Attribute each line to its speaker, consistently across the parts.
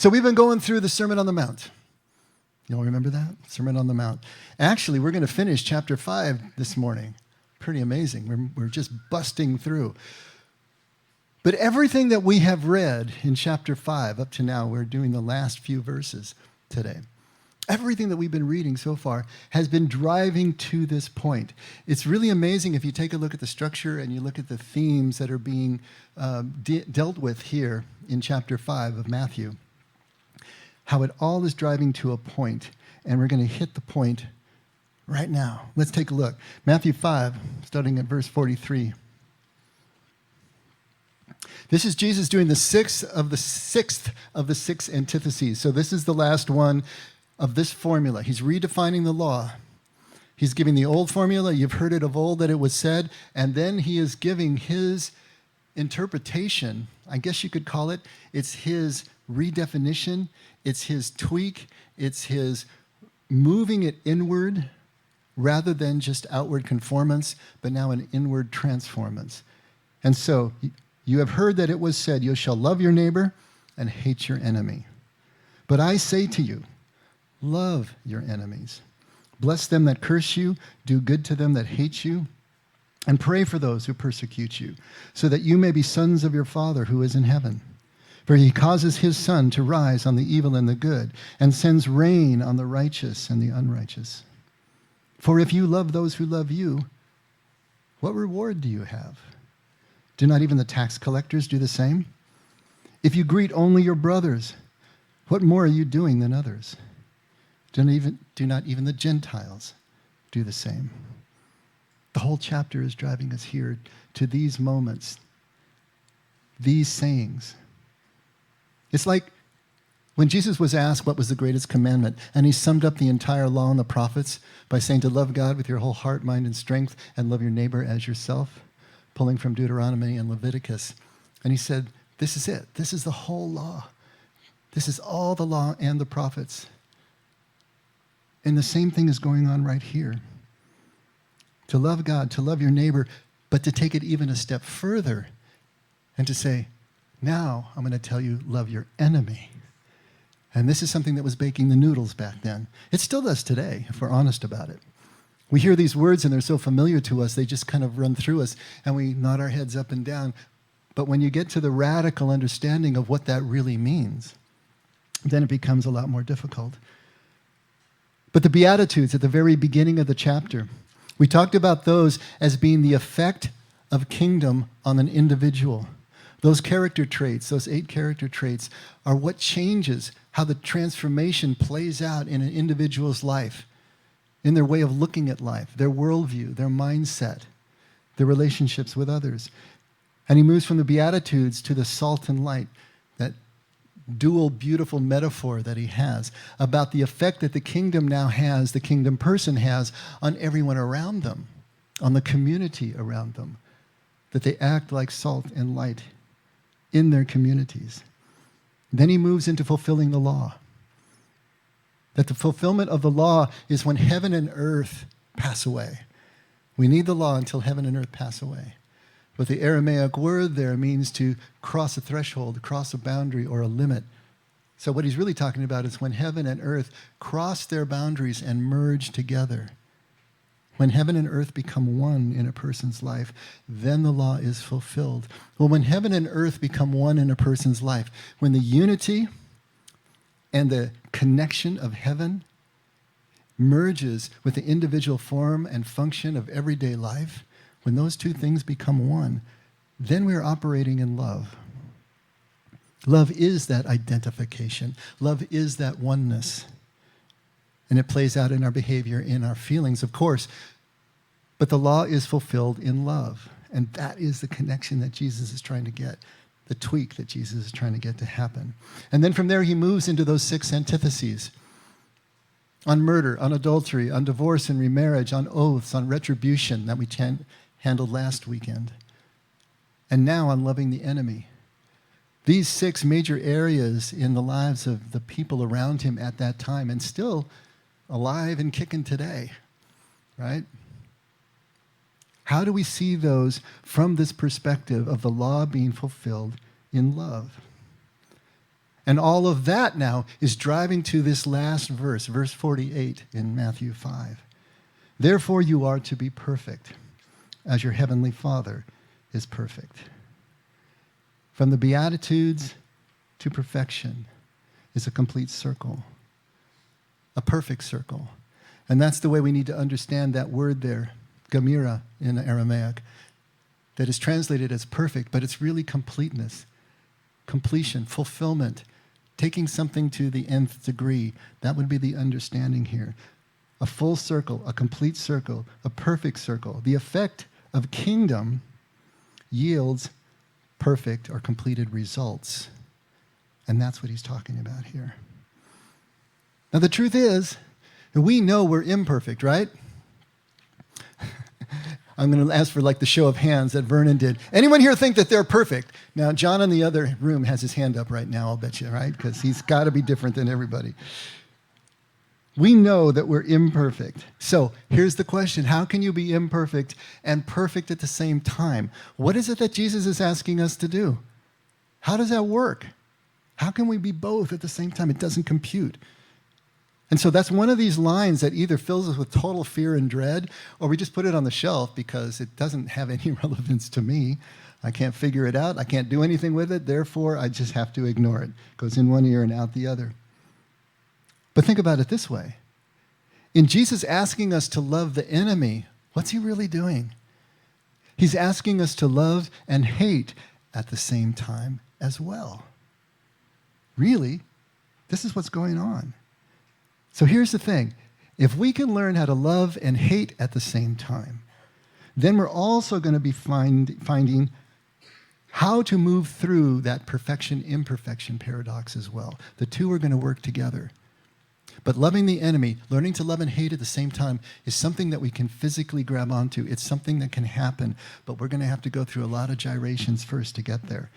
Speaker 1: So we've been going through the Sermon on the Mount. You all remember that? Sermon on the Mount. Actually, we're going to finish chapter 5 this morning. Pretty amazing. We're just busting through. But everything that we have read in chapter 5 up to now, we're doing the last few verses today. Everything that we've been reading so far has been driving to this point. It's really amazing if you take a look at the structure and you look at the themes that are being dealt with here in chapter 5 of Matthew, how it all is driving to a point, and we're going to hit the point right now. Let's take a look. Matthew 5, starting at verse 43. This is Jesus doing the sixth of the six antitheses. So this is the last one of this formula. He's redefining the law. He's giving the old formula. You've heard it of old that it was said. And then he is giving his interpretation, I guess you could call it. It's his redefinition. It's his tweak. It's his moving it inward rather than just outward conformance, but now an inward transformance. And so you have heard that it was said, you shall love your neighbor and hate your enemy. But I say to you, love your enemies. Bless them that curse you, do good to them that hate you, and pray for those who persecute you, so that you may be sons of your Father who is in heaven. For he causes his sun to rise on the evil and the good, and sends rain on the righteous and the unrighteous. For if you love those who love you, what reward do you have? Do not even the tax collectors do the same? If you greet only your brothers, what more are you doing than others? Do not even the Gentiles do the same? The whole chapter is driving us here to these moments, these sayings. It's like when Jesus was asked what was the greatest commandment, and he summed up the entire law and the prophets by saying to love God with your whole heart, mind, and strength, and love your neighbor as yourself, pulling from Deuteronomy and Leviticus. And he said, this is it. This is the whole law. This is all the law and the prophets. And the same thing is going on right here. To love God, to love your neighbor, but to take it even a step further and to say, now I'm going to tell you, love your enemy. And this is something that was baking the noodles back then. It still does today, if we're honest about it. We hear these words and they're so familiar to us, they just kind of run through us and we nod our heads up and down. But when you get to the radical understanding of what that really means, then it becomes a lot more difficult. But the Beatitudes at the very beginning of the chapter, we talked about those as being the effect of kingdom on an individual. Those character traits, those 8 character traits, are what changes how the transformation plays out in an individual's life, in their way of looking at life, their worldview, their mindset, their relationships with others. And he moves from the Beatitudes to the salt and light, that dual beautiful metaphor that he has about the effect that the kingdom now has, the kingdom person has on everyone around them, on the community around them, that they act like salt and light in their communities. Then he moves into fulfilling the law. That the fulfillment of the law is when heaven and earth pass away. We need the law until heaven and earth pass away. But the Aramaic word there means to cross a threshold, cross a boundary or a limit. So what he's really talking about is when heaven and earth cross their boundaries and merge together. When heaven and earth become one in a person's life, then the law is fulfilled. Well, when heaven and earth become one in a person's life, when the unity and the connection of heaven merges with the individual form and function of everyday life, when those two things become one, then we're operating in love. Love is that identification. Love is that oneness. And it plays out in our behavior, in our feelings, of course. But the law is fulfilled in love. And that is the connection that Jesus is trying to get, the tweak that Jesus is trying to get to happen. And then from there, he moves into those 6 antitheses. On murder, on adultery, on divorce and remarriage, on oaths, on retribution that we handled last weekend. And now on loving the enemy. These 6 major areas in the lives of the people around him at that time, and still alive and kicking today, right? How do we see those from this perspective of the law being fulfilled in love? And all of that now is driving to this last verse, verse 48 in Matthew 5. Therefore you are to be perfect, as your heavenly Father is perfect. From the Beatitudes to perfection is a complete circle, a perfect circle. And that's the way we need to understand that word there, gamira in Aramaic, that is translated as perfect, but it's really completeness, completion, fulfillment, taking something to the nth degree. That would be the understanding here. A full circle, a complete circle, a perfect circle. The effect of kingdom yields perfect or completed results. And that's what he's talking about here. Now, the truth is, we know we're imperfect, right? I'm going to ask for like the show of hands that Vernon did. Anyone here think that they're perfect? Now, John in the other room has his hand up right now, I'll bet you, right? Because he's got to be different than everybody. We know that we're imperfect. So here's the question. How can you be imperfect and perfect at the same time? What is it that Jesus is asking us to do? How does that work? How can we be both at the same time? It doesn't compute. And so that's one of these lines that either fills us with total fear and dread, or we just put it on the shelf because it doesn't have any relevance to me. I can't figure it out. I can't do anything with it. Therefore, I just have to ignore it. It goes in one ear and out the other. But think about it this way. In Jesus asking us to love the enemy, what's he really doing? He's asking us to love and hate at the same time as well. Really, this is what's going on. So here's the thing. If we can learn how to love and hate at the same time, then we're also going to be finding how to move through that perfection-imperfection paradox as well. The two are going to work together. But loving the enemy, learning to love and hate at the same time, is something that we can physically grab onto. It's something that can happen, but we're going to have to go through a lot of gyrations first to get there.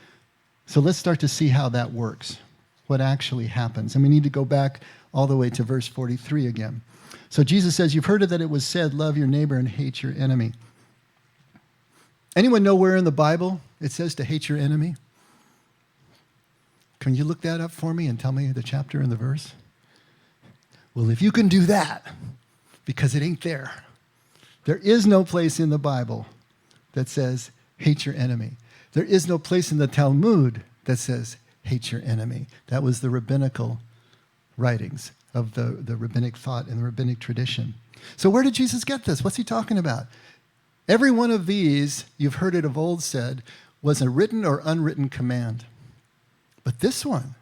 Speaker 1: So let's start to see how that works, what actually happens. And we need to go back all the way to verse 43 again. So Jesus says, you've heard it that it was said, love your neighbor and hate your enemy. Anyone know where in the Bible it says to hate your enemy? Can you look that up for me and tell me the chapter and the verse? Well, if you can do that, because it ain't there. There is no place in the Bible that says hate your enemy. There is no place in the Talmud that says hate your enemy. That was the rabbinical writings of the rabbinic thought and the rabbinic tradition. So where did Jesus get this? What's he talking about? Every one of these, you've heard it of old said, was a written or unwritten command. But this one,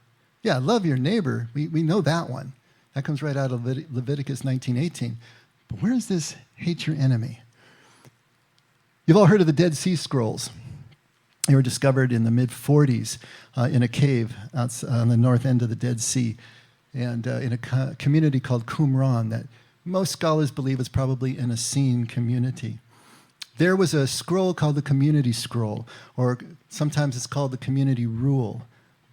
Speaker 1: yeah, love your neighbor, we know that one. That comes right out of Leviticus 19:18. But where is this hate your enemy? You've all heard of the Dead Sea Scrolls. They were discovered in the mid-40s in a cave on the north end of the Dead Sea, and in a community called Qumran that most scholars believe is probably an Essene community. There was a scroll called the Community Scroll, or sometimes it's called the Community Rule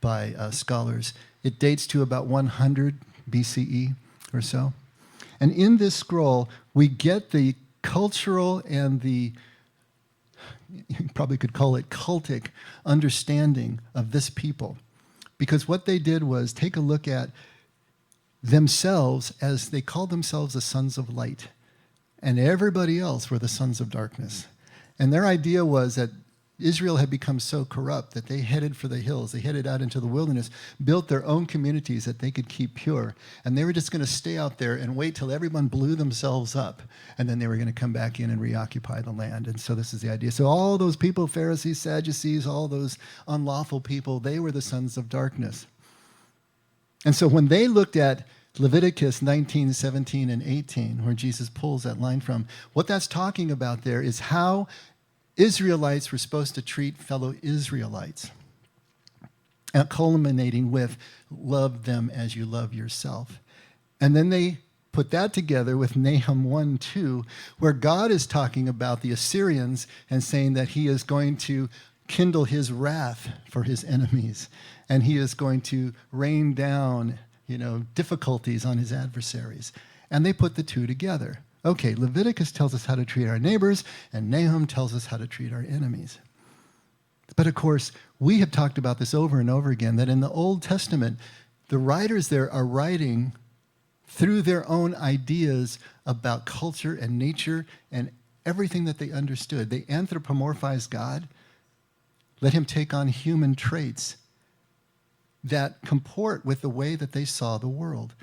Speaker 1: by scholars. It dates to about 100 BCE or so. And in this scroll, we get the cultural and the, you probably could call it cultic, understanding of this people. Because what they did was take a look at themselves as they called themselves the sons of light. And everybody else were the sons of darkness. And their idea was that Israel had become so corrupt that they headed for the hills. They headed out into the wilderness, built their own communities that they could keep pure. And they were just going to stay out there and wait till everyone blew themselves up. And then they were going to come back in and reoccupy the land. And so this is the idea. So all those people, Pharisees, Sadducees, all those unlawful people, they were the sons of darkness. And so when they looked at Leviticus 19, 17, and 18, where Jesus pulls that line from, what that's talking about there is how Israelites were supposed to treat fellow Israelites, culminating with love them as you love yourself. And then they put that together with Nahum 1:2, where God is talking about the Assyrians and saying that he is going to kindle his wrath for his enemies, and he is going to rain down, difficulties on his adversaries. And they put the two together. Okay, Leviticus tells us how to treat our neighbors, and Nahum tells us how to treat our enemies. But of course, we have talked about this over and over again, that in the Old Testament, the writers there are writing through their own ideas about culture and nature and everything that they understood. They anthropomorphized God, let him take on human traits that comport with the way that they saw the world.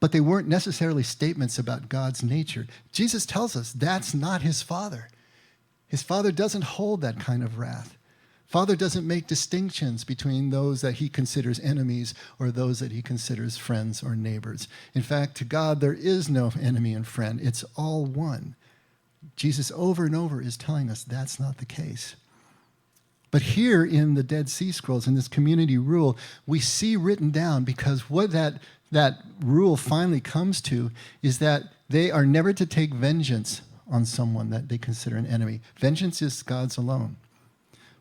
Speaker 1: But they weren't necessarily statements about God's nature. Jesus tells us that's not his Father. His Father doesn't hold that kind of wrath. Father doesn't make distinctions between those that he considers enemies or those that he considers friends or neighbors. In fact, to God, there is no enemy and friend. It's all one. Jesus over and over is telling us that's not the case. But here in the Dead Sea Scrolls, in this community rule, we see written down, because what that rule finally comes to is that they are never to take vengeance on someone that they consider an enemy. Vengeance is God's alone.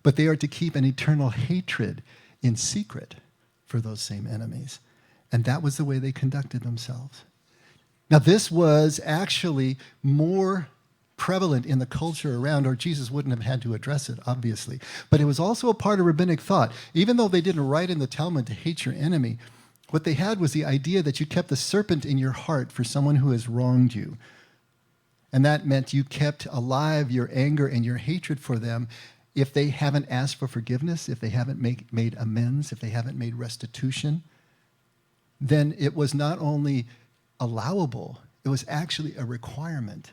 Speaker 1: But they are to keep an eternal hatred in secret for those same enemies. And that was the way they conducted themselves. Now, this was actually more prevalent in the culture around, or Jesus wouldn't have had to address it, obviously. But it was also a part of rabbinic thought. Even though they didn't write in the Talmud to hate your enemy, what they had was the idea that you kept the serpent in your heart for someone who has wronged you. And that meant you kept alive your anger and your hatred for them if they haven't asked for forgiveness, if they haven't made amends, if they haven't made restitution. Then it was not only allowable, it was actually a requirement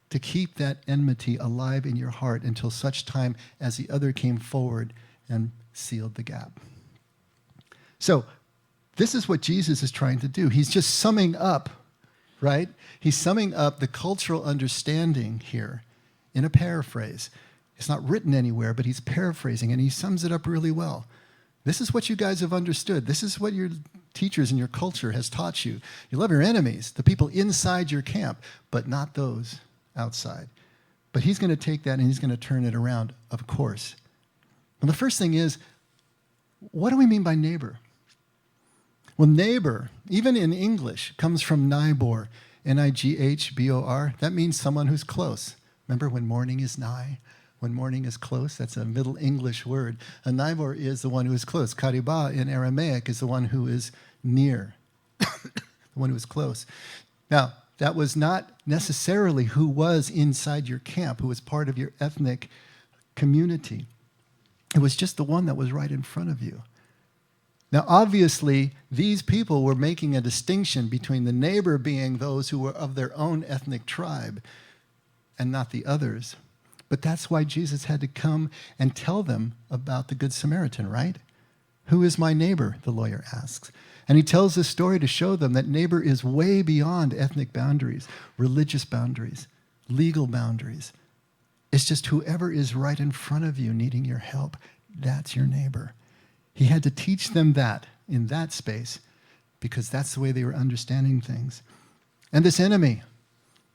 Speaker 1: to keep that enmity alive in your heart until such time as the other came forward and sealed the gap. So this is what Jesus is trying to do. He's just summing up, right? He's summing up the cultural understanding here in a paraphrase. It's not written anywhere, but he's paraphrasing, and he sums it up really well. This is what you guys have understood. This is what your teachers and your culture has taught you. You love your enemies, the people inside your camp, but not those outside. But he's going to take that and he's going to turn it around, of course. And the first thing is, what do we mean by neighbor? Well, neighbor, even in English, comes from neighbor, N-I-G-H-B-O-R. That means someone who's close. Remember when morning is nigh? When morning is close, that's a Middle English word. A neighbor is the one who is close. Karibah in Aramaic is the one who is near, the one who is close. Now, that was not necessarily who was inside your camp, who was part of your ethnic community. It was just the one that was right in front of you. Now, obviously, these people were making a distinction between the neighbor being those who were of their own ethnic tribe and not the others. But that's why Jesus had to come and tell them about the Good Samaritan, right? Who is my neighbor, the lawyer asks. And he tells this story to show them that neighbor is way beyond ethnic boundaries, religious boundaries, legal boundaries. It's just whoever is right in front of you needing your help, that's your neighbor. He had to teach them that in that space because that's the way they were understanding things. And this enemy,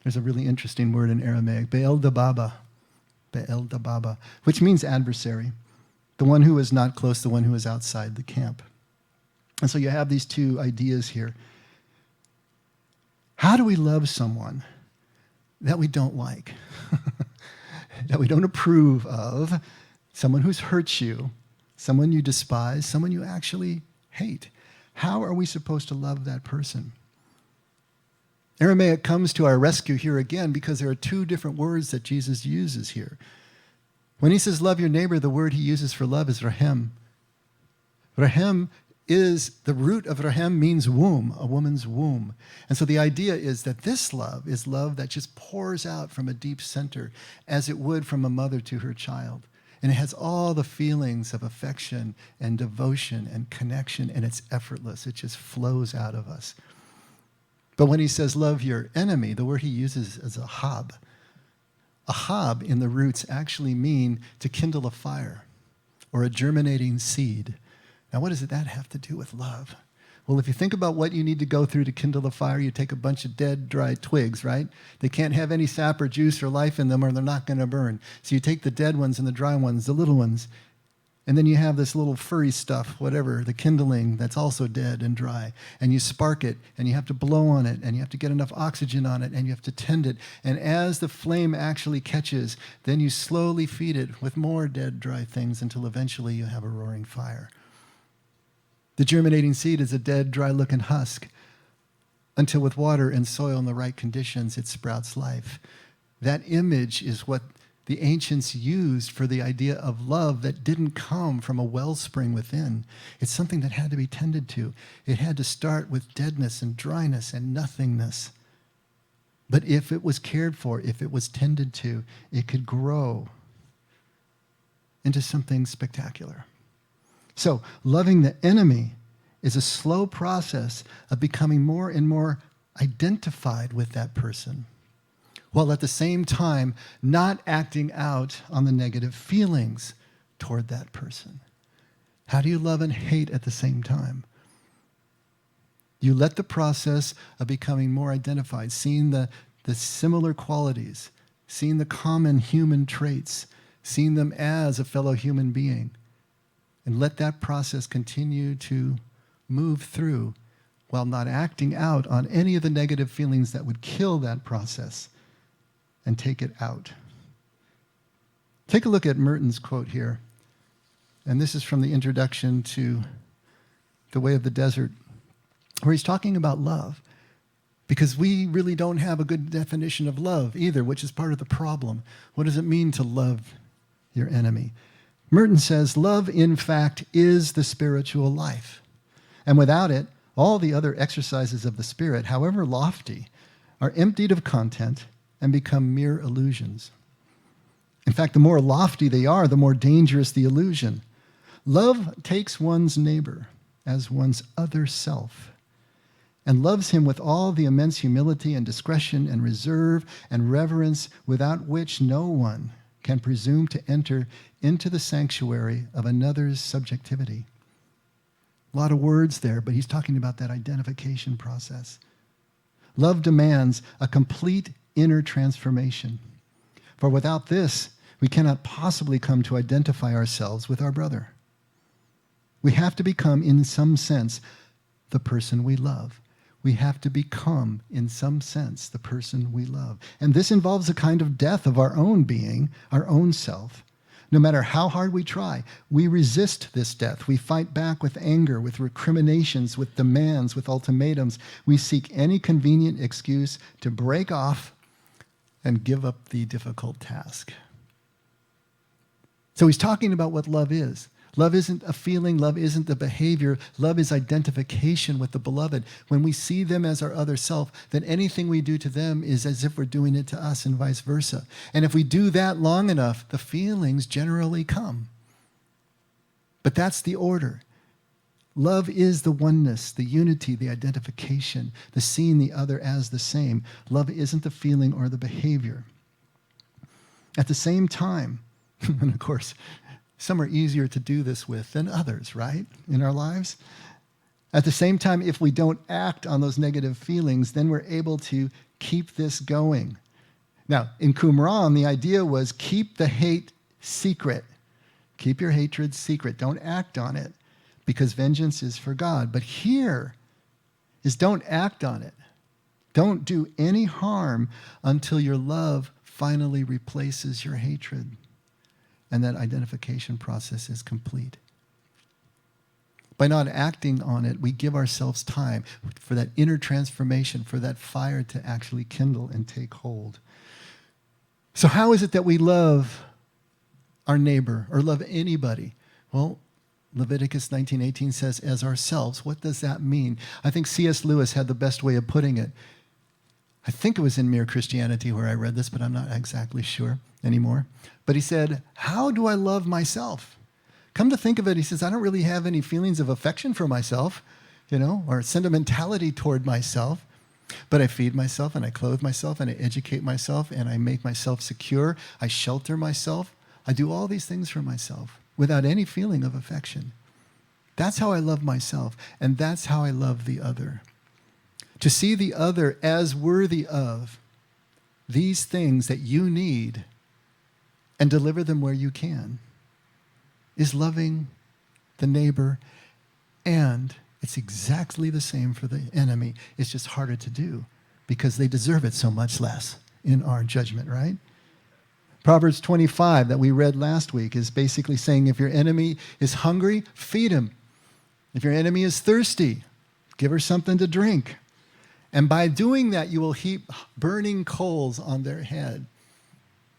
Speaker 1: there's a really interesting word in Aramaic, Be'el Dababa, which means adversary, the one who is not close, the one who is outside the camp. And so you have these two ideas here. How do we love someone that we don't like, that we don't approve of, someone who's hurt you, someone you despise, someone you actually hate? How are we supposed to love that person? Aramaic comes to our rescue here again because there are two different words that Jesus uses here. When he says love your neighbor, the word he uses for love is rahem. Rahem is, the root of rahem means womb, a woman's womb. And so the idea is that this love is love that just pours out from a deep center as it would from a mother to her child. And it has all the feelings of affection and devotion and connection, and it's effortless. It just flows out of us. But when he says love your enemy, the word he uses is ahab. Ahab in the roots actually mean to kindle a fire or a germinating seed. Now, what does that have to do with love? Well, if you think about what you need to go through to kindle a fire, you take a bunch of dead, dry twigs, right? They can't have any sap or juice or life in them or they're not going to burn. So you take the dead ones and the dry ones, the little ones, And then you have this little furry stuff, whatever, the kindling that's also dead and dry. And you spark it, and you have to blow on it, and you have to get enough oxygen on it, and you have to tend it. And as the flame actually catches, then you slowly feed it with more dead, dry things until eventually you have a roaring fire. The germinating seed is a dead, dry-looking husk until with water and soil in the right conditions, it sprouts life. That image is what the ancients used for the idea of love that didn't come from a wellspring within. It's something that had to be tended to. It had to start with deadness and dryness and nothingness. But if it was cared for, if it was tended to, it could grow into something spectacular. So, loving the enemy is a slow process of becoming more and more identified with that person, while at the same time not acting out on the negative feelings toward that person. How do you love and hate at the same time? You let the process of becoming more identified, seeing the similar qualities, seeing the common human traits, seeing them as a fellow human being, and let that process continue to move through while not acting out on any of the negative feelings that would kill that process. And take it out. Take a look at Merton's quote here. And this is from the introduction to The Way of the Desert, where he's talking about love. Because we really don't have a good definition of love either, which is part of the problem. What does it mean to love your enemy? Merton says, love, in fact, is the spiritual life. And without it, all the other exercises of the Spirit, however lofty, are emptied of content and become mere illusions. In fact, the more lofty they are, the more dangerous the illusion. Love takes one's neighbor as one's other self and loves him with all the immense humility and discretion and reserve and reverence without which no one can presume to enter into the sanctuary of another's subjectivity. A lot of words there, but he's talking about that identification process. Love demands a complete inner transformation. For without this, we cannot possibly come to identify ourselves with our brother. We have to become, in some sense, the person we love. We have to become, in some sense, the person we love. And this involves a kind of death of our own being, our own self. No matter how hard we try, we resist this death. We fight back with anger, with recriminations, with demands, with ultimatums. We seek any convenient excuse to break off and give up the difficult task. So he's talking about what love is. Love isn't a feeling. Love isn't a behavior. Love is identification with the beloved. When we see them as our other self, then anything we do to them is as if we're doing it to us and vice versa. And if we do that long enough, the feelings generally come. But that's the order. Love is the oneness, the unity, the identification, the seeing the other as the same. Love isn't the feeling or the behavior. At the same time, and of course, some are easier to do this with than others, right, in our lives? At the same time, if we don't act on those negative feelings, then we're able to keep this going. Now, in Qumran, the idea was keep the hate secret. Keep your hatred secret. Don't act on it, because vengeance is for God. But here is don't act on it. Don't do any harm until your love finally replaces your hatred. And that identification process is complete. By not acting on it, we give ourselves time for that inner transformation, for that fire to actually kindle and take hold. So how is it that we love our neighbor or love anybody? Well, Leviticus 19:18 says, as ourselves. What does that mean? I think C.S. Lewis had the best way of putting it. I think it was in Mere Christianity where I read this, but I'm not exactly sure anymore. But he said, how do I love myself? Come to think of it, he says, I don't really have any feelings of affection for myself, or sentimentality toward myself. But I feed myself and I clothe myself and I educate myself and I make myself secure. I shelter myself. I do all these things for myself without any feeling of affection. That's how I love myself, and that's how I love the other. To see the other as worthy of these things that you need and deliver them where you can. is loving the neighbor, and it's exactly the same for the enemy. It's just harder to do because they deserve it so much less in our judgment, right? Proverbs 25 that we read last week is basically saying if your enemy is hungry, feed him. If your enemy is thirsty, give her something to drink. And by doing that, you will heap burning coals on their head,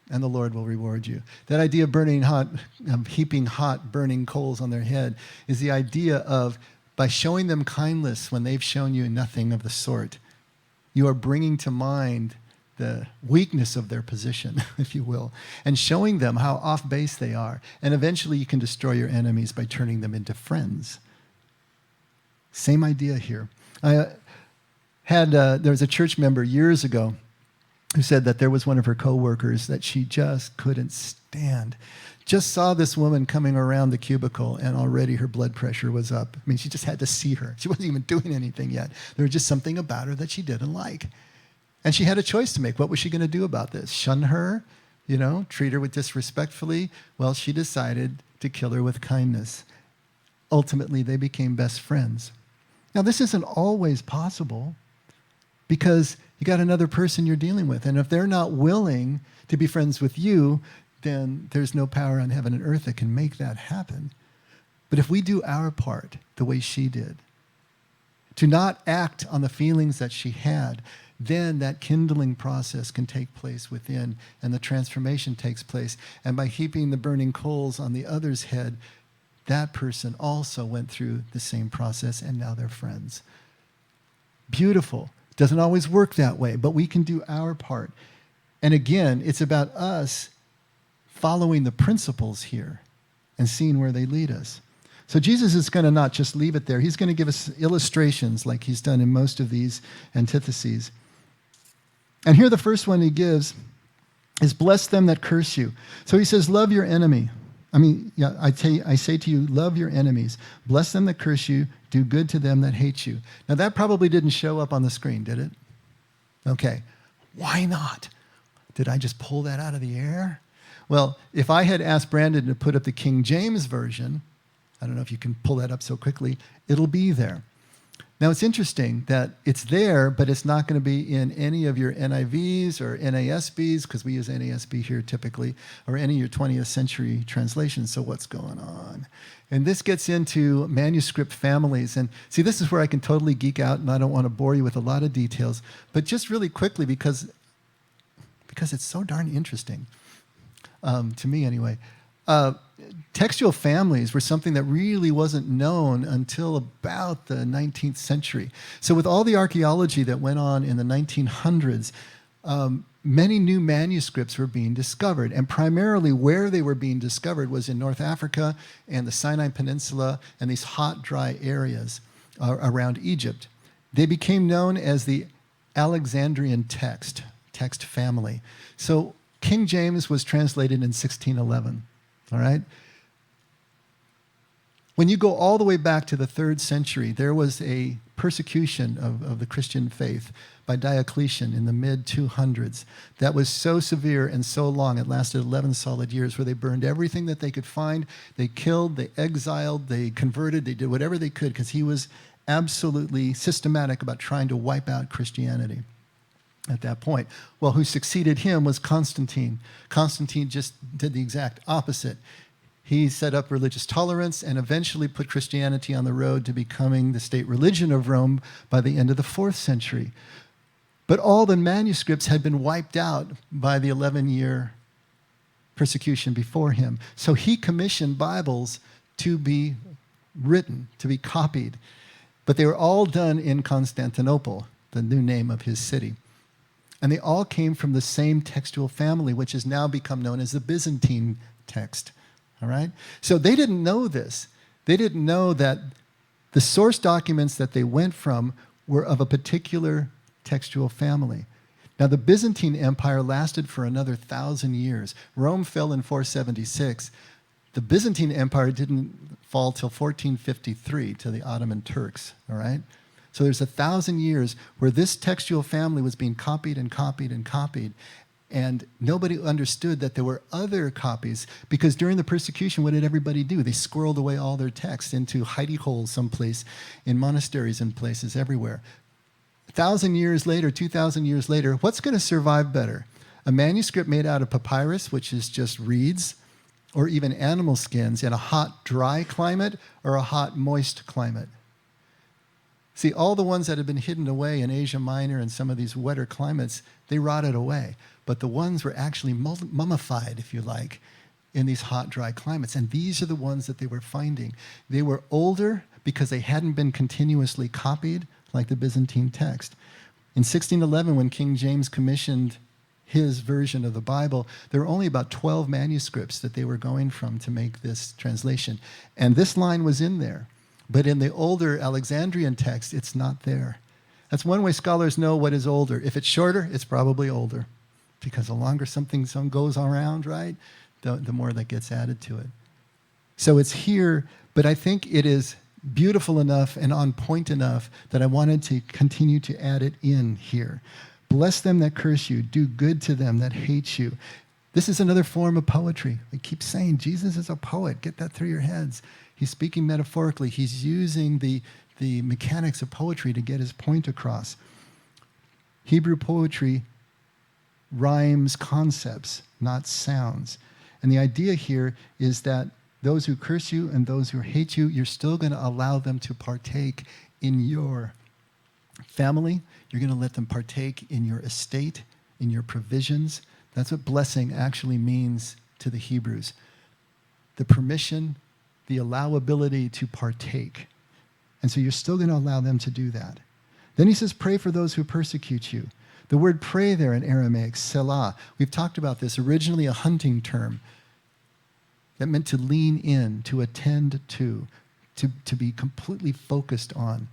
Speaker 1: and the Lord will reward you. That idea of heaping hot, burning coals on their head is the idea of by showing them kindness when they've shown you nothing of the sort, you are bringing to mind the weakness of their position, if you will, and showing them how off base they are. And eventually you can destroy your enemies by turning them into friends. Same idea here. There was a church member years ago who said that there was one of her coworkers that she just couldn't stand. Just saw this woman coming around the cubicle and already her blood pressure was up. I mean, she just had to see her. She wasn't even doing anything yet. There was just something about her that she didn't like. And she had a choice to make. What was she going to do about this? Shun her? Treat her with disrespectfully? Well, she decided to kill her with kindness. Ultimately, they became best friends. Now, this isn't always possible because you got another person you're dealing with. And if they're not willing to be friends with you, then there's no power on heaven and earth that can make that happen. But if we do our part the way she did, to not act on the feelings that she had, then that kindling process can take place within and the transformation takes place. And by heaping the burning coals on the other's head, that person also went through the same process and now they're friends. Beautiful. Doesn't always work that way, but we can do our part. And again, it's about us following the principles here and seeing where they lead us. So Jesus is going to not just leave it there. He's going to give us illustrations like he's done in most of these antitheses. And here the first one he gives is bless them that curse you. So he says, love your enemy. I say to you, love your enemies. Bless them that curse you. Do good to them that hate you. Now that probably didn't show up on the screen, did it? Okay. Why not? Did I just pull that out of the air? Well, if I had asked Brandon to put up the King James Version, I don't know if you can pull that up so quickly, it'll be there. Now, it's interesting that it's there, but it's not going to be in any of your NIVs or NASBs, because we use NASB here typically, or any of your 20th century translations. So what's going on? And this gets into Manuscript Families. And see, this is where I can totally geek out, and I don't want to bore you with a lot of details. But just really quickly, because it's so darn interesting, to me anyway. Textual families were something that really wasn't known until about the 19th century. So with all the archaeology that went on in the 1900s, many new manuscripts were being discovered. And primarily where they were being discovered was in North Africa and the Sinai Peninsula and these hot, dry areas around Egypt. They became known as the Alexandrian text family. So King James was translated in 1611. All right? When you go all the way back to the 3rd century, there was a persecution of the Christian faith by Diocletian in the mid-200s that was so severe and so long, it lasted 11 solid years, where they burned everything that they could find. They killed, they exiled, they converted, they did whatever they could because he was absolutely systematic about trying to wipe out Christianity at that point. Well, who succeeded him was Constantine. Constantine just did the exact opposite. He set up religious tolerance and eventually put Christianity on the road to becoming the state religion of Rome by the end of the 4th century. But all the manuscripts had been wiped out by the 11-year persecution before him. So he commissioned Bibles to be written, to be copied. But they were all done in Constantinople, the new name of his city. And they all came from the same textual family, which has now become known as the Byzantine text. All right? So they didn't know this. They didn't know that the source documents that they went from were of a particular textual family. Now, the Byzantine Empire lasted for another 1,000 years. Rome fell in 476. The Byzantine Empire didn't fall till 1453 to the Ottoman Turks. All right? So there's 1,000 years where this textual family was being copied and copied and copied. And nobody understood that there were other copies, because during the persecution, what did everybody do? They squirreled away all their texts into hidey holes someplace in monasteries and places everywhere. 1,000 years later, 2,000 years later, what's going to survive better? A manuscript made out of papyrus, which is just reeds, or even animal skins in a hot, dry climate or a hot, moist climate? See, all the ones that have been hidden away in Asia Minor and some of these wetter climates, they rotted away. But the ones were actually mummified, if you like, in these hot, dry climates. And these are the ones that they were finding. They were older because they hadn't been continuously copied like the Byzantine text. In 1611, when King James commissioned his version of the Bible, there were only about 12 manuscripts that they were going from to make this translation. And this line was in there. But in the older Alexandrian text, it's not there. That's one way scholars know what is older. If it's shorter, it's probably older. Because the longer something goes around, right, the more that gets added to it. So it's here, but I think it is beautiful enough and on point enough that I wanted to continue to add it in here. Bless them that curse you. Do good to them that hate you. This is another form of poetry. I keep saying Jesus is a poet. Get that through your heads. He's speaking metaphorically. He's using the mechanics of poetry to get his point across. Hebrew poetry rhymes concepts, not sounds. And the idea here is that those who curse you and those who hate you, you're still going to allow them to partake in your family. You're going to let them partake in your estate, in your provisions. That's what blessing actually means to the Hebrews. The permission, the allowability to partake. And so you're still going to allow them to do that. Then he says, pray for those who persecute you. The word pray there in Aramaic, selah, we've talked about this, originally a hunting term that meant to lean in, to attend to be completely focused on.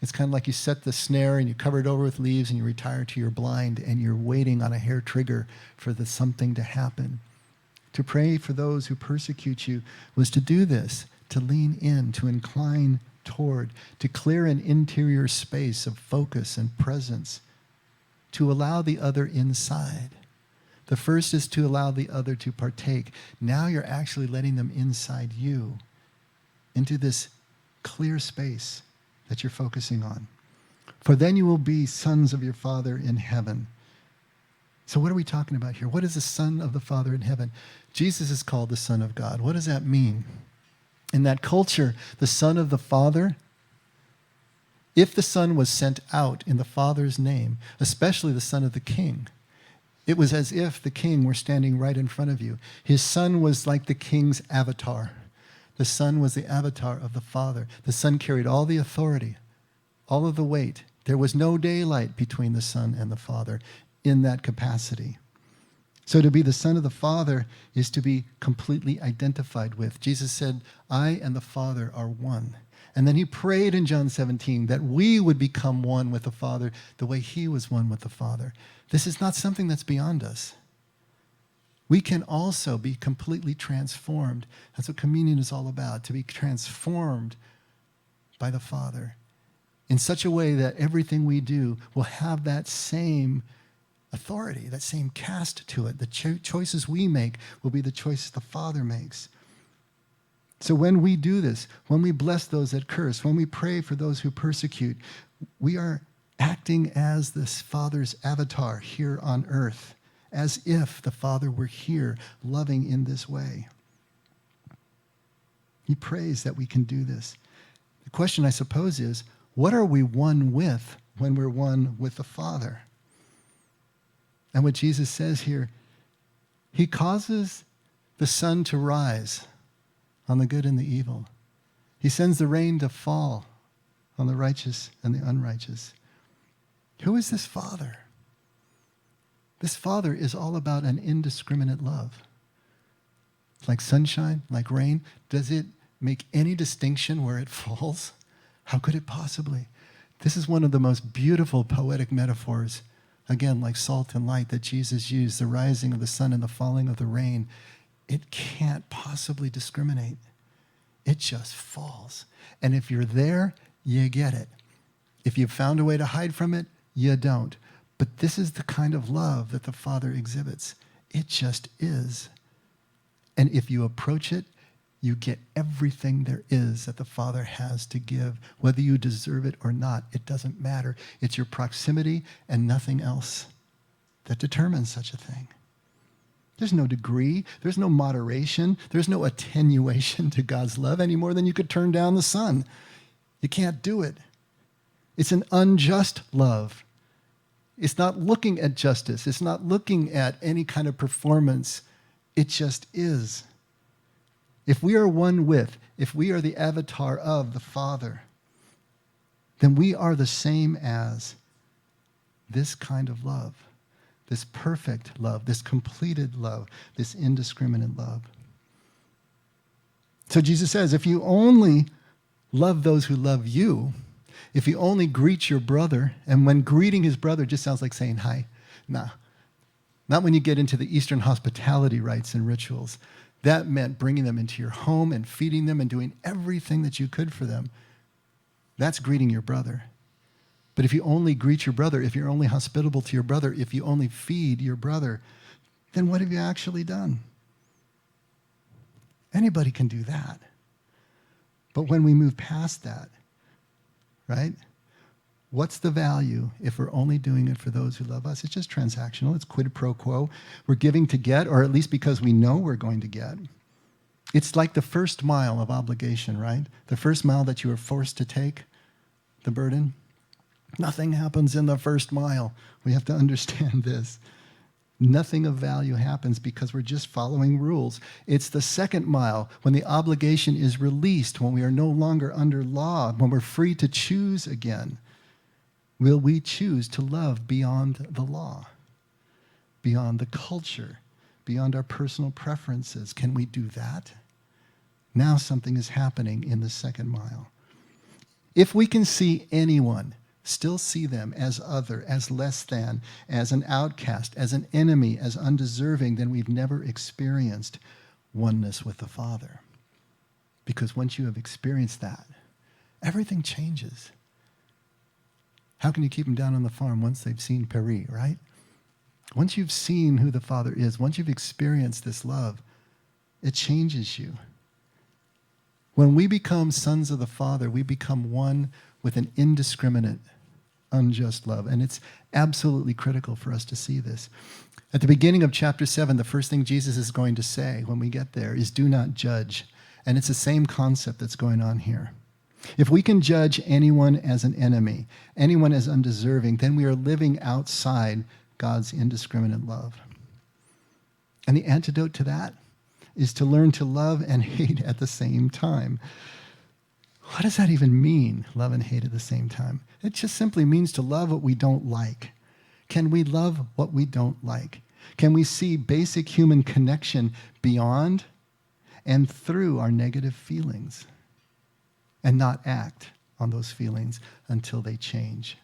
Speaker 1: It's kind of like you set the snare and you cover it over with leaves and you retire to your blind and you're waiting on a hair trigger for something to happen. To pray for those who persecute you was to do this, to lean in, to incline toward, to clear an interior space of focus and presence, to allow the other inside. The first is to allow the other to partake. Now you're actually letting them inside you, into this clear space that you're focusing on. For then you will be sons of your Father in heaven. So what are we talking about here? What is the Son of the Father in heaven? Jesus is called the Son of God. What does that mean? In that culture, the Son of the Father, if the Son was sent out in the Father's name, especially the Son of the King, it was as if the King were standing right in front of you. His Son was like the King's avatar. The Son was the avatar of the Father. The Son carried all the authority, all of the weight. There was no daylight between the Son and the Father in that capacity. So to be the Son of the Father is to be completely identified with. Jesus said, I and the Father are one. And then he prayed in John 17 that we would become one with the Father the way he was one with the Father. This is not something that's beyond us. We can also be completely transformed. That's what communion is all about, to be transformed by the Father in such a way that everything we do will have that same authority, that same cast to it. The choices we make will be the choices the Father makes. So when we do this, when we bless those that curse, when we pray for those who persecute, we are acting as this Father's avatar here on earth, as if the Father were here loving in this way. He prays that we can do this. The question, I suppose, is, what are we one with when we're one with the Father? And what Jesus says here, he causes the sun to rise on the good and the evil. He sends the rain to fall on the righteous and the unrighteous. Who is this Father? This Father is all about an indiscriminate love. Like sunshine, like rain. Does it make any distinction where it falls? How could it possibly? This is one of the most beautiful poetic metaphors, again, like salt and light that Jesus used, the rising of the sun and the falling of the rain. It can't possibly discriminate. It just falls. And if you're there, you get it. If you've found a way to hide from it, you don't. But this is the kind of love that the Father exhibits. It just is. And if you approach it, you get everything there is that the Father has to give. Whether you deserve it or not, it doesn't matter. It's your proximity and nothing else that determines such a thing. There's no degree. There's no moderation. There's no attenuation to God's love any more than you could turn down the sun. You can't do it. It's an unjust love. It's not looking at justice. It's not looking at any kind of performance. It just is. If we are one with, if we are the avatar of the Father, then we are the same as this kind of love, this perfect love, this completed love, this indiscriminate love. So Jesus says, if you only love those who love you, if you only greet your brother, and when greeting his brother just sounds like saying hi, no. Not when you get into the Eastern hospitality rites and rituals. That meant bringing them into your home and feeding them and doing everything that you could for them. That's greeting your brother. But if you only greet your brother, if you're only hospitable to your brother, if you only feed your brother, then what have you actually done? Anybody can do that. But when we move past that, right? What's the value if we're only doing it for those who love us? It's just transactional. It's quid pro quo. We're giving to get, or at least because we know we're going to get. It's like the first mile of obligation, right? The first mile that you are forced to take, the burden. Nothing happens in the first mile. We have to understand this. Nothing of value happens because we're just following rules. It's the second mile when the obligation is released, when we are no longer under law, when we're free to choose again. Will we choose to love beyond the law, beyond the culture, beyond our personal preferences? Can we do that? Now something is happening in the second mile. If we can see anyone, still see them as other, as less than, as an outcast, as an enemy, as undeserving, then we've never experienced oneness with the Father. Because once you have experienced that, everything changes. How can you keep them down on the farm once they've seen Peri, right? Once you've seen who the Father is, once you've experienced this love, it changes you. When we become sons of the Father, we become one with an indiscriminate, unjust love. And it's absolutely critical for us to see this. At the beginning of chapter 7, the first thing Jesus is going to say when we get there is, do not judge. And it's the same concept that's going on here. If we can judge anyone as an enemy, anyone as undeserving, then we are living outside God's indiscriminate love. And the antidote to that is to learn to love and hate at the same time. What does that even mean, love and hate at the same time? It just simply means to love what we don't like. Can we love what we don't like? Can we see basic human connection beyond and through our negative feelings and not act on those feelings until they change?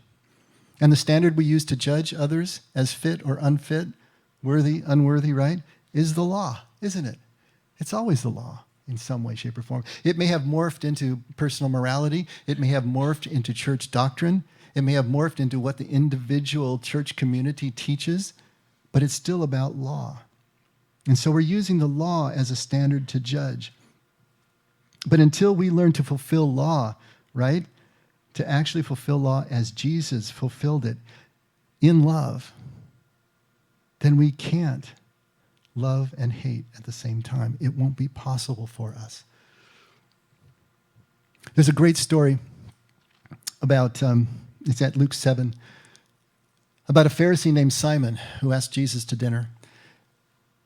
Speaker 1: And the standard we use to judge others as fit or unfit, worthy, unworthy, right, is the law, isn't it? It's always the law in some way, shape, or form. It may have morphed into personal morality. It may have morphed into church doctrine. It may have morphed into what the individual church community teaches, but it's still about law. And so we're using the law as a standard to judge. But until we learn to fulfill law, right, to actually fulfill law as Jesus fulfilled it in love, then we can't love and hate at the same time. It won't be possible for us. There's a great story about, it's at Luke 7, about a Pharisee named Simon who asked Jesus to dinner.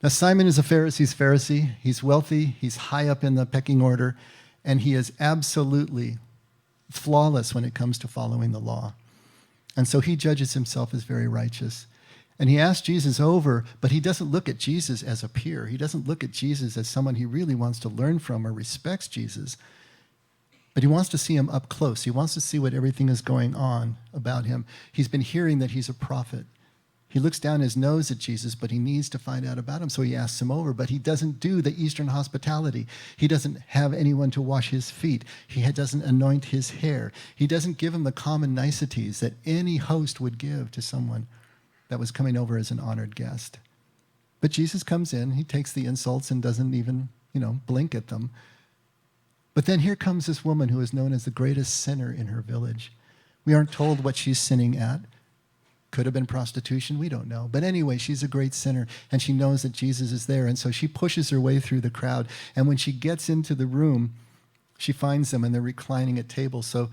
Speaker 1: Now, Simon is a Pharisee's Pharisee. He's wealthy. He's high up in the pecking order. And he is absolutely flawless when it comes to following the law. And so he judges himself as very righteous. And he asks Jesus over, but he doesn't look at Jesus as a peer. He doesn't look at Jesus as someone he really wants to learn from or respects Jesus. But he wants to see him up close. He wants to see what everything is going on about him. He's been hearing that he's a prophet. He looks down his nose at Jesus, but he needs to find out about him, so he asks him over. But he doesn't do the Eastern hospitality. He doesn't have anyone to wash his feet. He doesn't anoint his hair. He doesn't give him the common niceties that any host would give to someone. that was coming over as an honored guest. But Jesus comes in, he takes the insults and doesn't even, blink at them. But then here comes this woman who is known as the greatest sinner in her village. We aren't told what she's sinning at. Could have been prostitution, we don't know. But anyway, she's a great sinner, and she knows that Jesus is there, and so she pushes her way through the crowd. And when she gets into the room, she finds them, and they're reclining at tables. So,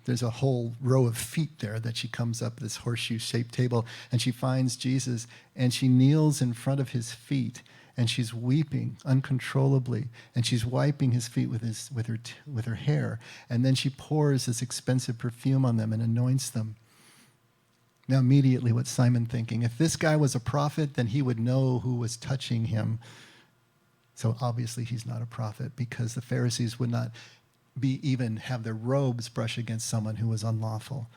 Speaker 1: there's a whole row of feet there that she comes up, this horseshoe-shaped table, and she finds Jesus, and she kneels in front of his feet, and she's weeping uncontrollably, and she's wiping his feet with her hair, and then she pours this expensive perfume on them and anoints them. Now immediately what's Simon thinking? If this guy was a prophet, then he would know who was touching him. So obviously he's not a prophet, because the Pharisees would not even have their robes brush against someone who was unlawful.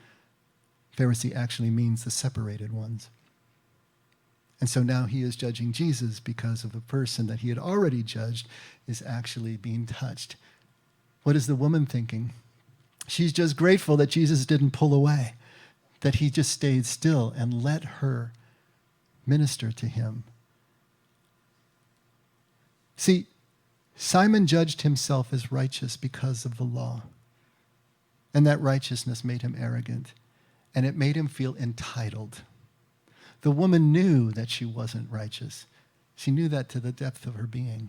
Speaker 1: Pharisee actually means the separated ones. And so now he is judging Jesus because of the person that he had already judged is actually being touched. What is the woman thinking? She's just grateful that Jesus didn't pull away, that he just stayed still and let her minister to him. See, Simon judged himself as righteous because of the law. And that righteousness made him arrogant, and it made him feel entitled. The woman knew that she wasn't righteous. She knew that to the depth of her being.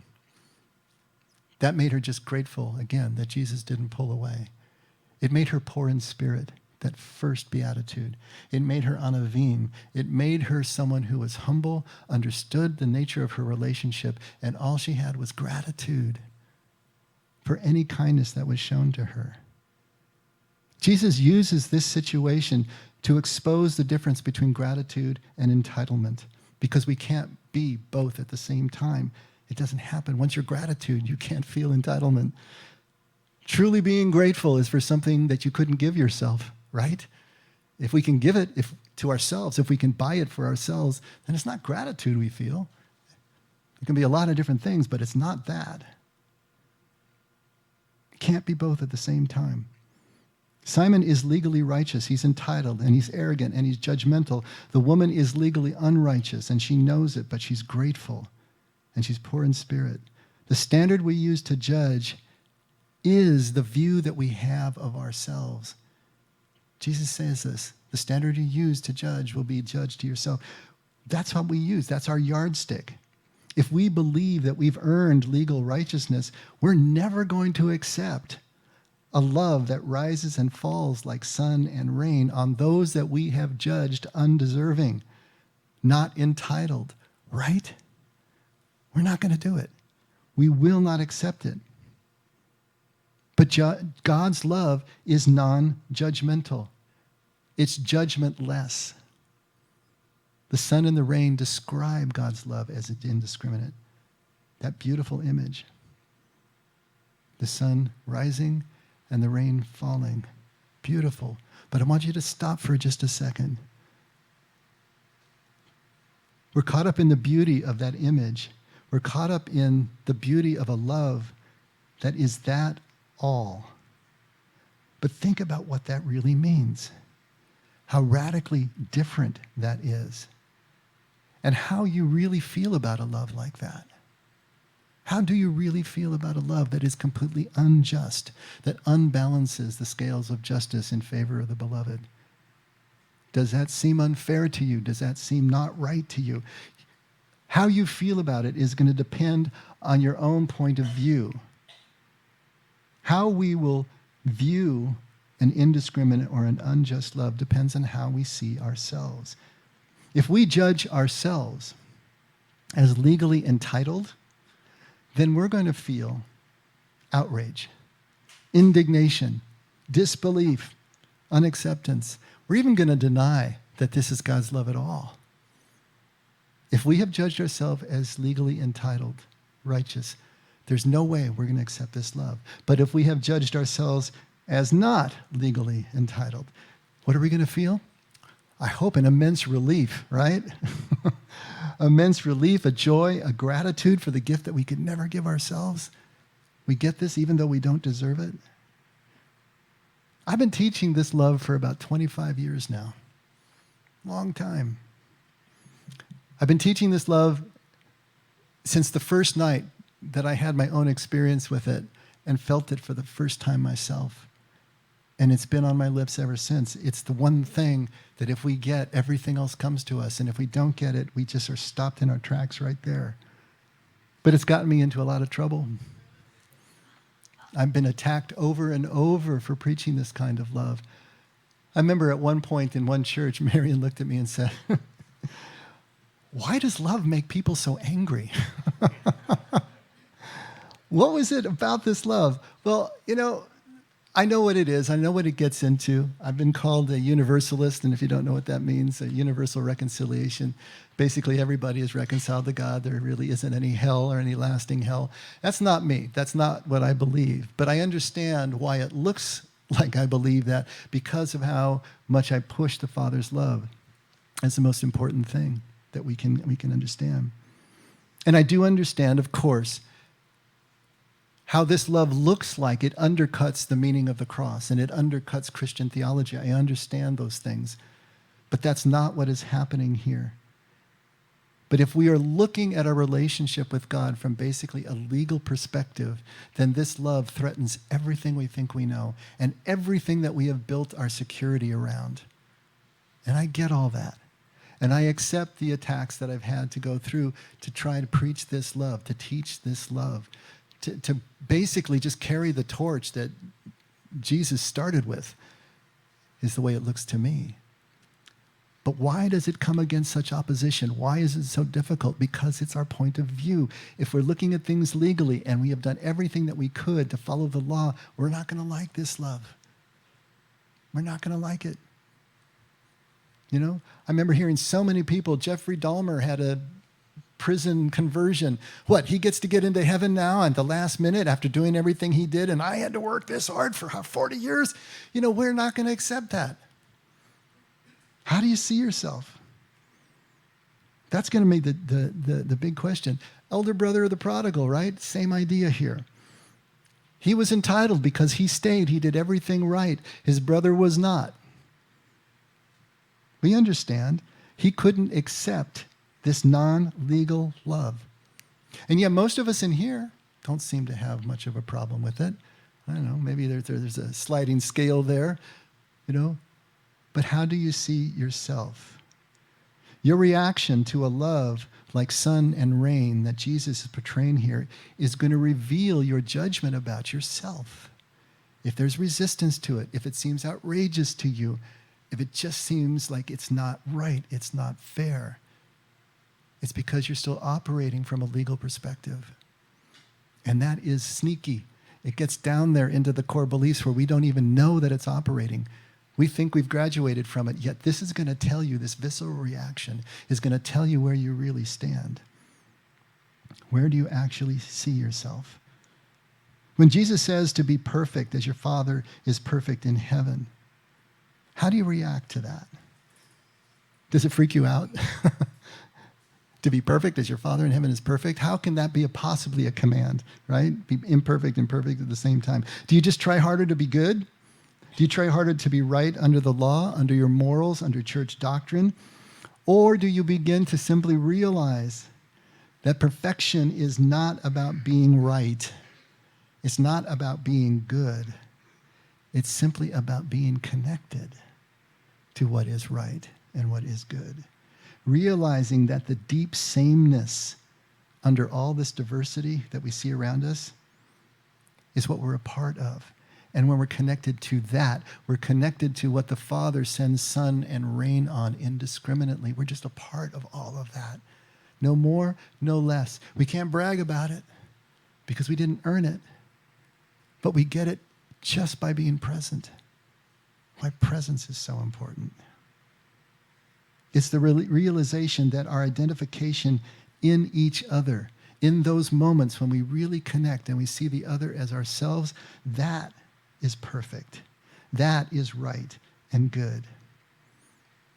Speaker 1: That made her just grateful, again, that Jesus didn't pull away. It made her poor in spirit, that first beatitude. It made her anavim. It made her someone who was humble, understood the nature of her relationship, and all she had was gratitude for any kindness that was shown to her. Jesus uses this situation to expose the difference between gratitude and entitlement, because we can't be both at the same time. It doesn't happen. Once you're gratitude, you can't feel entitlement. Truly being grateful is for something that you couldn't give yourself, right? If we can give it to ourselves, if we can buy it for ourselves, then it's not gratitude we feel. It can be a lot of different things, but it's not that. It can't be both at the same time. Simon is legally righteous. He's entitled, and he's arrogant, and he's judgmental. The woman is legally unrighteous, and she knows it, but she's grateful, and she's poor in spirit. The standard we use to judge is the view that we have of ourselves. Jesus says this, the standard you use to judge will be judged to yourself. That's what we use. That's our yardstick. If we believe that we've earned legal righteousness, we're never going to accept a love that rises and falls like sun and rain on those that we have judged undeserving, not entitled, right? We're not going to do it. We will not accept it. But God's love is non-judgmental. It's judgmentless. The sun and the rain describe God's love as indiscriminate. That beautiful image. The sun rising and the rain falling. Beautiful. But I want you to stop for just a second. We're caught up in the beauty of that image. We're caught up in the beauty of a love that is that all. But think about what that really means. How radically different that is. And how you really feel about a love like that. How do you really feel about a love that is completely unjust, that unbalances the scales of justice in favor of the beloved? Does that seem unfair to you? Does that seem not right to you? How you feel about it is going to depend on your own point of view. How we will view an indiscriminate or an unjust love depends on how we see ourselves. If we judge ourselves as legally entitled, then we're going to feel outrage, indignation, disbelief, unacceptance. We're even going to deny that this is God's love at all. If we have judged ourselves as legally entitled, righteous, there's no way we're going to accept this love. But if we have judged ourselves as not legally entitled, what are we going to feel? I hope an immense relief, right? Immense relief, a joy, a gratitude for the gift that we could never give ourselves. We get this even though we don't deserve it. I've been teaching this love for about 25 years now. Long time. I've been teaching this love since the first night that I had my own experience with it and felt it for the first time myself. And it's been on my lips ever since. It's the one thing that if we get, everything else comes to us. And if we don't get it, we just are stopped in our tracks right there. But it's gotten me into a lot of trouble. I've been attacked over and over for preaching this kind of love. I remember at one point in one church, Marion looked at me and said, "Why does love make people so angry?" What was it about this love? Well, I know what it is. I know what it gets into. I've been called a universalist, and if you don't know what that means, a universal reconciliation. Basically, everybody is reconciled to God. There really isn't any hell or any lasting hell. That's not me. That's not what I believe. But I understand why it looks like I believe that because of how much I push the Father's love. That's the most important thing that we can understand. And I do understand, of course, how this love looks like it undercuts the meaning of the cross and it undercuts Christian theology. I understand those things. But that's not what is happening here. But if we are looking at our relationship with God from basically a legal perspective, then this love threatens everything we think we know and everything that we have built our security around. And I get all that. And I accept the attacks that I've had to go through to try to preach this love, to teach this love, to basically just carry the torch that Jesus started with, is the way it looks to me. But why does it come against such opposition? Why is it so difficult? Because it's our point of view. If we're looking at things legally and we have done everything that we could to follow the law, we're not going to like this love. We're not going to like it. I remember hearing so many people. Jeffrey Dahmer had a prison conversion. What, he gets to get into heaven now at the last minute after doing everything he did, and I had to work this hard for 40 years? We're not going to accept that. How do you see yourself? That's going to be the big question. Elder brother of the prodigal, right? Same idea here. He was entitled because he stayed. He did everything right. His brother was not. We understand. He couldn't accept this non-legal love. And yet most of us in here don't seem to have much of a problem with it. I don't know, maybe there's a sliding scale there, But how do you see yourself? Your reaction to a love like sun and rain that Jesus is portraying here is going to reveal your judgment about yourself. If there's resistance to it, if it seems outrageous to you, if it just seems like it's not right, it's not fair, it's because you're still operating from a legal perspective. And that is sneaky. It gets down there into the core beliefs where we don't even know that it's operating. We think we've graduated from it, yet this is going to tell you, this visceral reaction is going to tell you where you really stand. Where do you actually see yourself? When Jesus says to be perfect as your Father is perfect in heaven, how do you react to that? Does it freak you out? To be perfect as your Father in heaven is perfect? How can that be possibly a command, right? Be imperfect and perfect at the same time. Do you just try harder to be good? Do you try harder to be right under the law, under your morals, under church doctrine? Or do you begin to simply realize that perfection is not about being right? It's not about being good. It's simply about being connected to what is right and what is good. Realizing that the deep sameness under all this diversity that we see around us is what we're a part of. And when we're connected to that, we're connected to what the Father sends sun and rain on indiscriminately. We're just a part of all of that. No more, no less. We can't brag about it because we didn't earn it, but we get it just by being present. Why presence is so important. It's the realization that our identification in each other, in those moments when we really connect and we see the other as ourselves, that is perfect. That is right and good.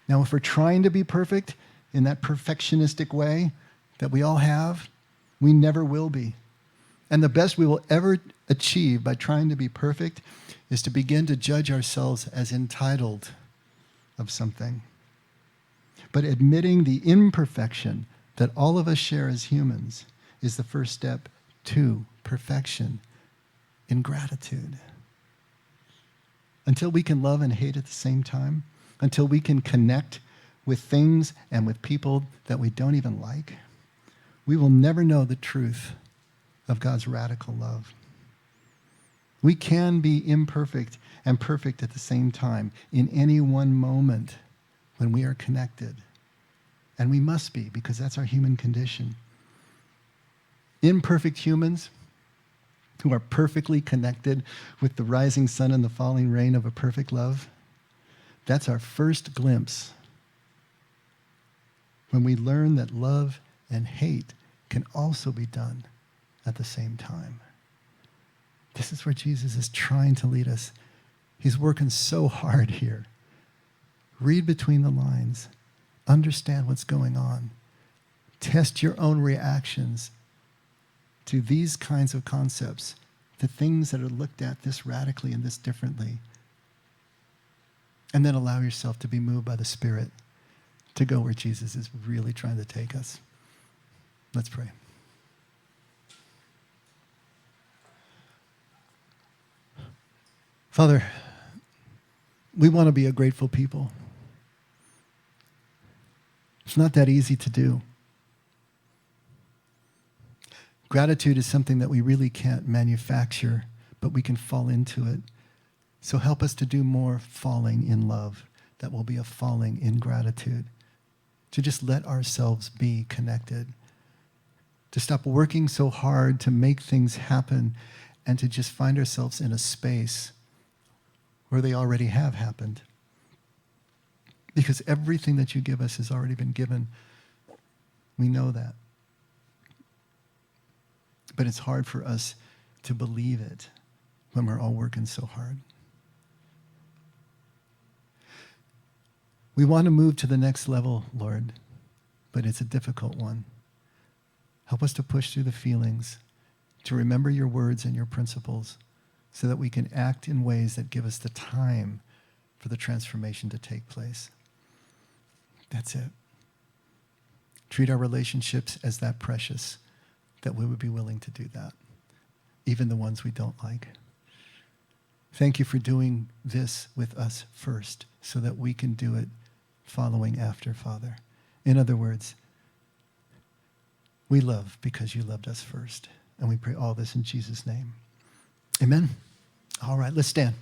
Speaker 1: Now, if we're trying to be perfect in that perfectionistic way that we all have, we never will be. And the best we will ever achieve by trying to be perfect is to begin to judge ourselves as entitled of something. But admitting the imperfection that all of us share as humans is the first step to perfection in gratitude. Until we can love and hate at the same time, until we can connect with things and with people that we don't even like, we will never know the truth of God's radical love. We can be imperfect and perfect at the same time in any one moment when we are connected. And we must be, because that's our human condition. Imperfect humans who are perfectly connected with the rising sun and the falling rain of a perfect love, that's our first glimpse when we learn that love and hate can also be done at the same time. This is where Jesus is trying to lead us. He's working so hard here. Read between the lines. Understand what's going on. Test your own reactions to these kinds of concepts, to things that are looked at this radically and this differently. And then allow yourself to be moved by the Spirit to go where Jesus is really trying to take us. Let's pray. Father, we want to be a grateful people. It's not that easy to do. Gratitude is something that we really can't manufacture, but we can fall into it. So help us to do more falling in love that will be a falling in gratitude. To just let ourselves be connected. To stop working so hard to make things happen and to just find ourselves in a space where they already have happened. Because everything that you give us has already been given. We know that. But it's hard for us to believe it when we're all working so hard. We want to move to the next level, Lord, but it's a difficult one. Help us to push through the feelings, to remember your words and your principles, so that we can act in ways that give us the time for the transformation to take place. That's it. Treat our relationships as that precious, that we would be willing to do that, even the ones we don't like. Thank you for doing this with us first, so that we can do it following after, Father. In other words, we love because you loved us first. And we pray all this in Jesus' name. Amen. All right, let's stand.